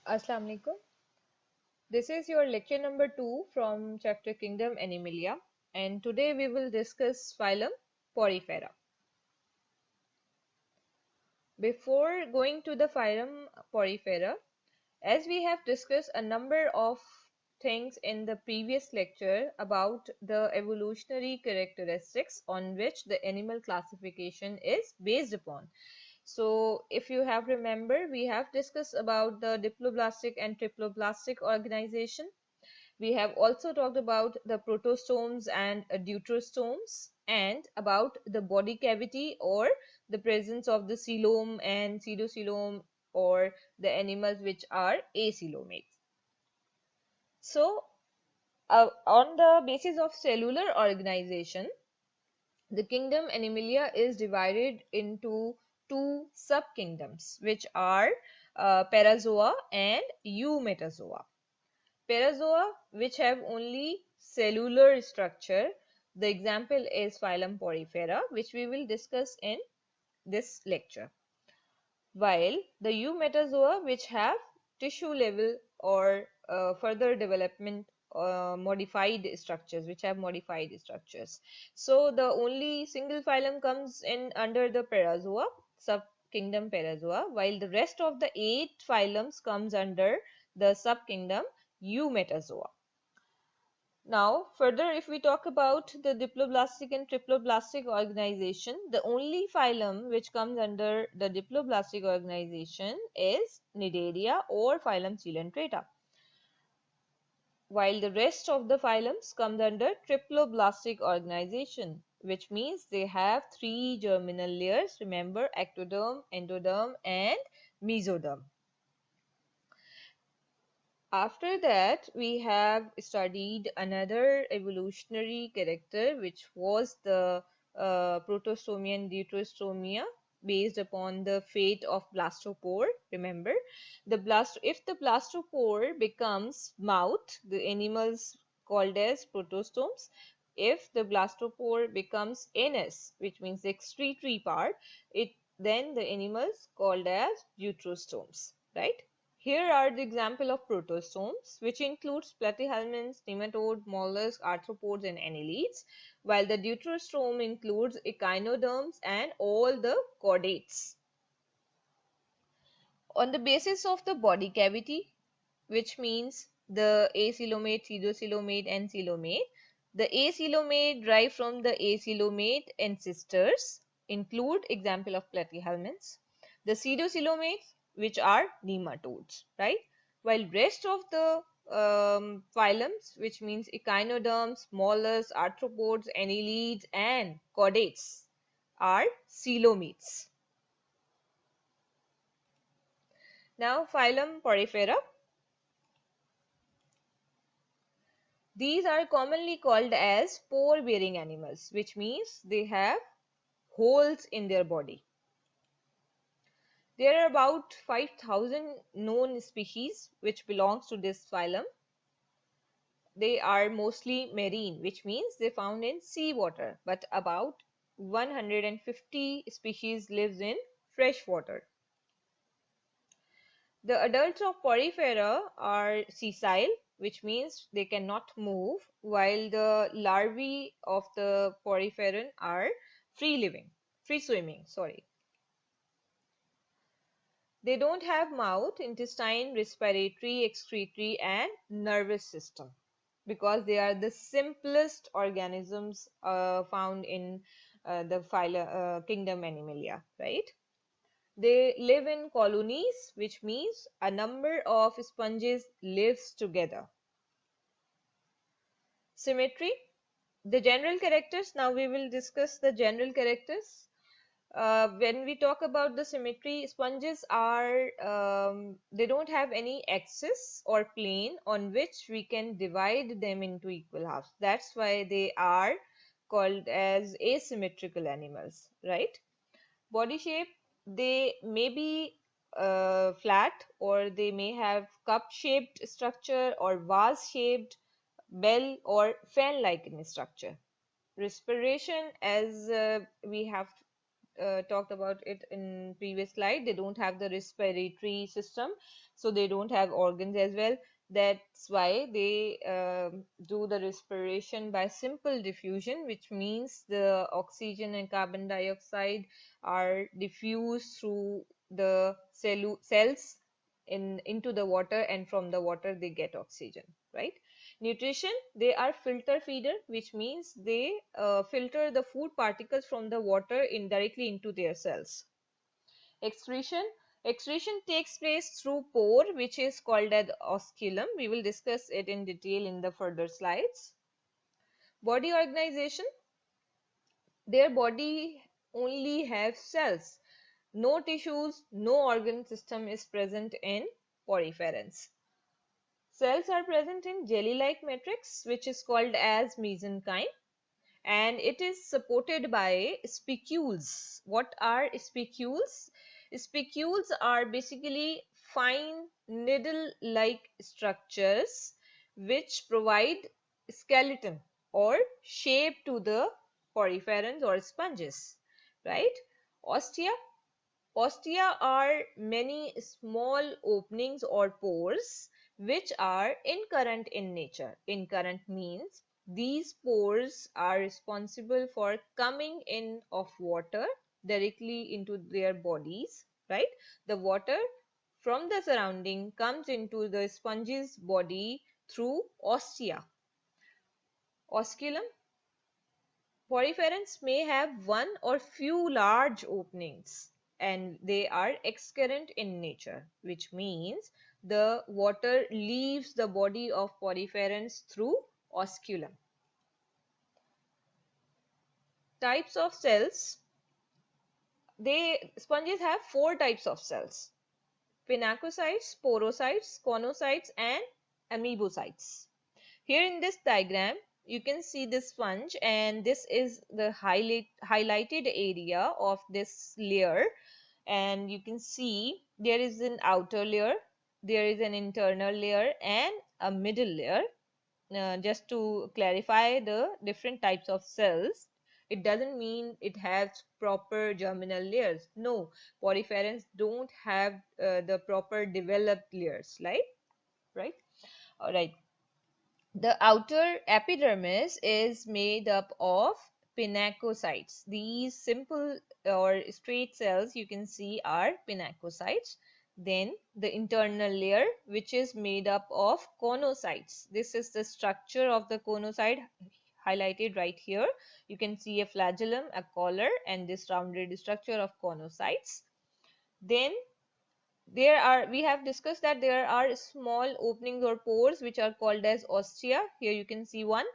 Assalamu alaikum. This is your lecture number 2 from chapter Kingdom Animalia, and today we will discuss phylum Porifera. Before going to the phylum Porifera, as we have discussed a number of things in the previous lecture about the evolutionary characteristics on which the animal classification is based upon. So if you have remembered, we have discussed about the diploblastic and triploblastic organization. We have also talked about the protostomes and deuterostomes and about the body cavity or the presence of the coelom and pseudocoelom or the animals which are acoelomates. So, on the basis of cellular organization, the kingdom Animalia is divided into two subkingdoms, which are Parazoa and Eumetazoa. Parazoa, which have only cellular structure, the example is phylum Porifera, which we will discuss in this lecture. While the Eumetazoa, which have tissue level or further development modified structures, which have modified structures. So the only single phylum comes in under the Parazoa, subkingdom Parazoa, while the rest of the 8 phylums comes under the subkingdom Eumetazoa. Now, further, if we talk about the diploblastic and triploblastic organization, the only phylum which comes under the diploblastic organization is Cnidaria or phylum Coelenterata, while the rest of the phylums comes under triploblastic organization, which means they have 3 germinal layers. Remember, ectoderm, endoderm, and mesoderm. After that, we have studied another evolutionary character, which was the protostomia and deuterostomia, based upon the fate of blastopore. Remember, if the blastopore becomes mouth, the animals called as protostomes. If the blastopore becomes anus, which means the excretory part, then the animals called as deuterostomes, right? Here are the example of protostomes, which includes platyhelminths, nematode, mollusks, arthropods, and annelids, while the deuterostome includes echinoderms and all the chordates. On the basis of the body cavity, which means the acoelomate, pseudocoelomate, and coelomate, the acoelomate derived from the acoelomate ancestors include example of platyhelminths, the pseudocoelomates, which are nematodes, right? While rest of the phylums, which means echinoderms, mollusks, arthropods, annelids, and chordates, are coelomates. Now, phylum Porifera. These are commonly called as pore-bearing animals, which means they have holes in their body. There are about 5,000 known species which belongs to this phylum. They are mostly marine, which means they found in seawater, but about 150 species lives in fresh water. The adults of Porifera are sessile, which means they cannot move, while the larvae of the Poriferan are free swimming, sorry. They don't have mouth, intestine, respiratory, excretory, and nervous system because they are the simplest organisms found in the kingdom Animalia, right? They live in colonies, which means a number of sponges lives together. Symmetry. The general characters, now we will discuss the general characters. When we talk about the symmetry, sponges are, they don't have any axis or plane on which we can divide them into equal halves. That's why they are called as asymmetrical animals, right? Body shape, they may be flat or they may have cup shaped structure or vase shaped, bell or fan like in structure. Respiration, as we have talked about it in previous slide, they don't have the respiratory system, so they don't have organs as well. That's why they do the respiration by simple diffusion, which means the oxygen and carbon dioxide are diffused through the cells into the water, and from the water they get oxygen, right? Nutrition, they are filter feeder, which means they filter the food particles from the water indirectly into their cells. Excretion, excretion takes place through pore, which is called as osculum. We will discuss it in detail in the further slides. Body organization, their body only have cells. No tissues, no organ system is present in poriferans. Cells are present in jelly-like matrix, which is called as mesenchyme, and it is supported by spicules. What are spicules? Spicules are basically fine needle-like structures which provide skeleton or shape to the poriferans or sponges, right? Ostia, ostia are many small openings or pores which are incurrent in nature. Incurrent means these pores are responsible for coming in of water directly into their bodies, right? The water from the surrounding comes into the sponge's body through ostia. Osculum, poriferans may have one or few large openings, and they are excurrent in nature, which means the water leaves the body of poriferans through osculum. Types of cells. Sponges have four types of cells: pinacocytes, porocytes, conocytes, and amoebocytes. Here in this diagram, you can see the sponge, and this is the highlighted area of this layer, and you can see there is an outer layer, there is an internal layer, and a middle layer. Just to clarify the different types of cells, it doesn't mean it has proper germinal layers. No, poriferans don't have the proper developed layers, right? All right. The outer epidermis is made up of pinacocytes. These simple or straight cells you can see are pinacocytes. Then the internal layer, which is made up of conocytes. This is the structure of the conocyte highlighted right here. You can see a flagellum, a collar, and this rounded structure of conocytes. Then we have discussed that there are small openings or pores which are called as ostia. Here you can see one,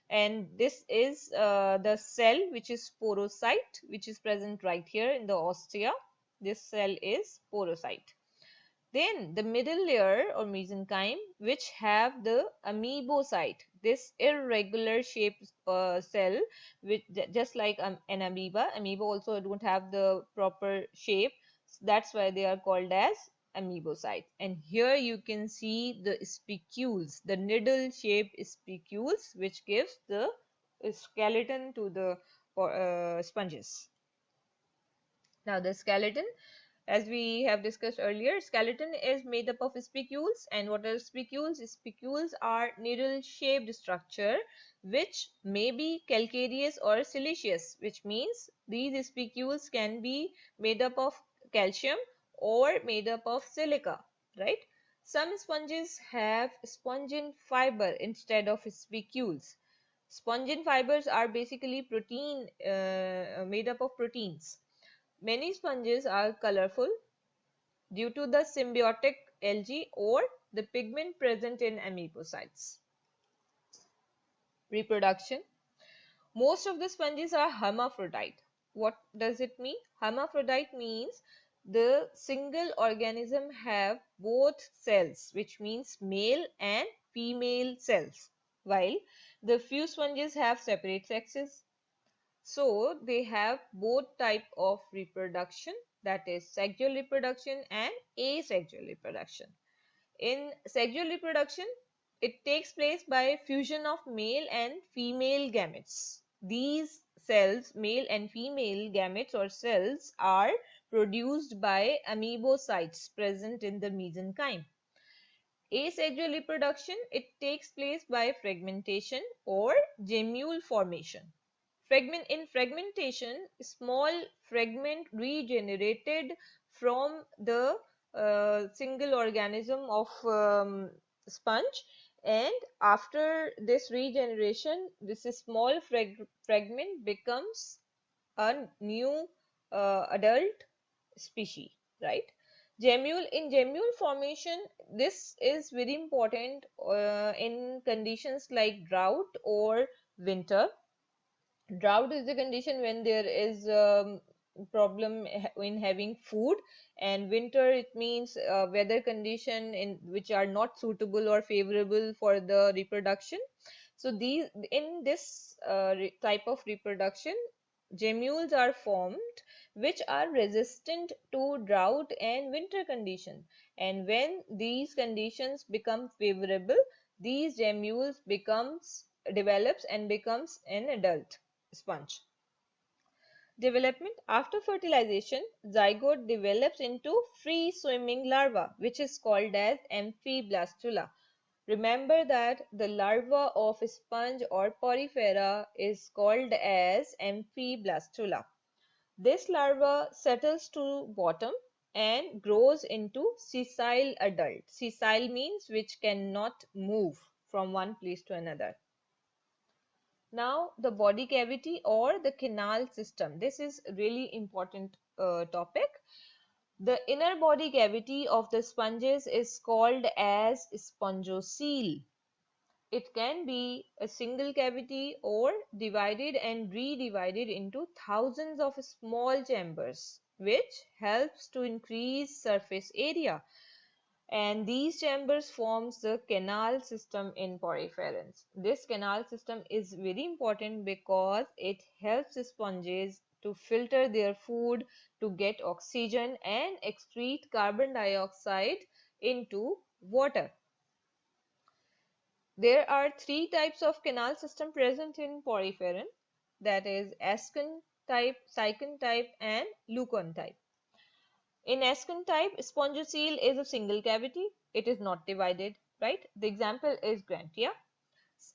and this is the cell which is porocyte, which is present right here in the ostia. This cell is porocyte. Then the middle layer or mesenchyme, which have the amoebocyte, this irregular shaped cell, which just like an amoeba. Amoeba also don't have the proper shape. That's why they are called as amoebocytes. And here you can see the spicules, the needle shaped spicules, which gives the skeleton to the sponges. Now the skeleton, as we have discussed earlier, skeleton is made up of spicules. And what are spicules? Spicules are needle-shaped structure which may be calcareous or siliceous, which means these spicules can be made up of calcium or made up of silica, right? Some sponges have spongin fiber instead of spicules. Spongin fibers are basically protein made up of proteins. Many sponges are colorful due to the symbiotic algae or the pigment present in amoebocytes. Reproduction. Most of the sponges are hermaphrodite. What does it mean? Hermaphrodite means the single organism have both cells, which means male and female cells, while the few sponges have separate sexes. So they have both type of reproduction, that is sexual reproduction and asexual reproduction. In sexual reproduction, it takes place by fusion of male and female gametes. These cells, male and female gametes or cells, are produced by amoebocytes present in the mesenchyme. Asexual reproduction, it takes place by fragmentation or gemule formation. In fragmentation, small fragment regenerated from the single organism of sponge, and after this regeneration, this small fragment becomes a new adult species, right? In gemule formation, this is very important in conditions like drought or winter. Drought is the condition when there is problem in having food, and winter it means weather condition in which are not suitable or favorable for the reproduction. So these in this type of reproduction, gemmules are formed which are resistant to drought and winter condition, and when these conditions become favorable, these gemmules becomes develops and becomes an adult sponge. Development after fertilization, zygote develops into free swimming larva, which is called as amphiblastula. Remember that the larva of a sponge or porifera is called as amphiblastula. This larva settles to bottom and grows into sessile adult. Sessile means which cannot move from one place to another. Now, the body cavity or the canal system. This is really important topic. The inner body cavity of the sponges is called as spongocele. It can be a single cavity or divided and redivided into thousands of small chambers, which helps to increase surface area, and these chambers forms the canal system in poriferans. This canal system is very important because it helps sponges to filter their food, to get oxygen and excrete carbon dioxide into water. There are three types of canal system present in poriferan, that is ascon type, cycon type and leucon type. In ascon type, spongocele is a single cavity. It is not divided, right? The example is Grantia.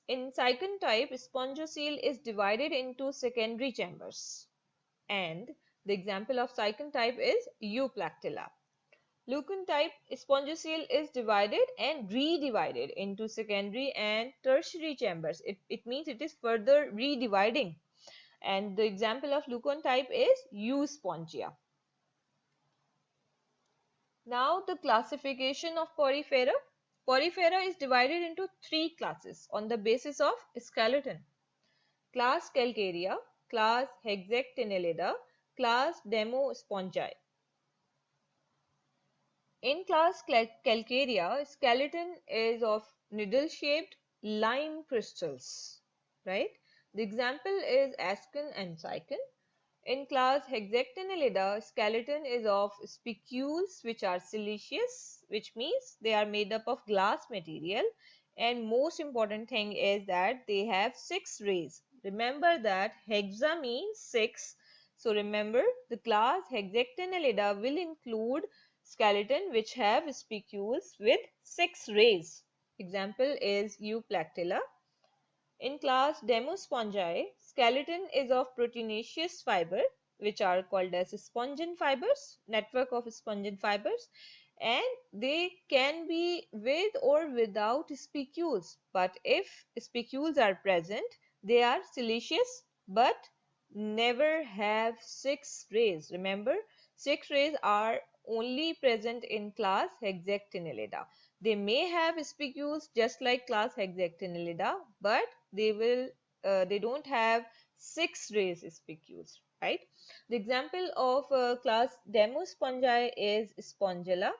In cycon type, spongocele is divided into secondary chambers. And the example of cycon type is Euplactilla. Leucon type, spongocele is divided and redivided into secondary and tertiary chambers. It means it is further redividing. And the example of leucon type is Euspongia. Now the classification of Porifera. Porifera is divided into three classes on the basis of skeleton. Class Calcarea, class Hexactinellida, class Demospongi. In class Calcarea, skeleton is of needle-shaped lime crystals, right? The example is ascon and cycon. In class Hexactinellida, skeleton is of spicules which are siliceous, which means they are made up of glass material, and most important thing is that they have 6 rays. Remember that hexa means 6. So remember the class Hexactinellida will include skeleton which have spicules with 6 rays. Example is Euplactilla. In class Demospongi, skeleton is of proteinaceous fiber which are called as spongin fibers, network of spongin fibers, and they can be with or without spicules. But if spicules are present, they are siliceous but never have 6 rays. Remember, 6 rays are only present in class Hexactinellida. They may have spicules just like class Hexactinellida, but they don't have 6 rays spicules, right? The example of class Demospongi is Spongilla.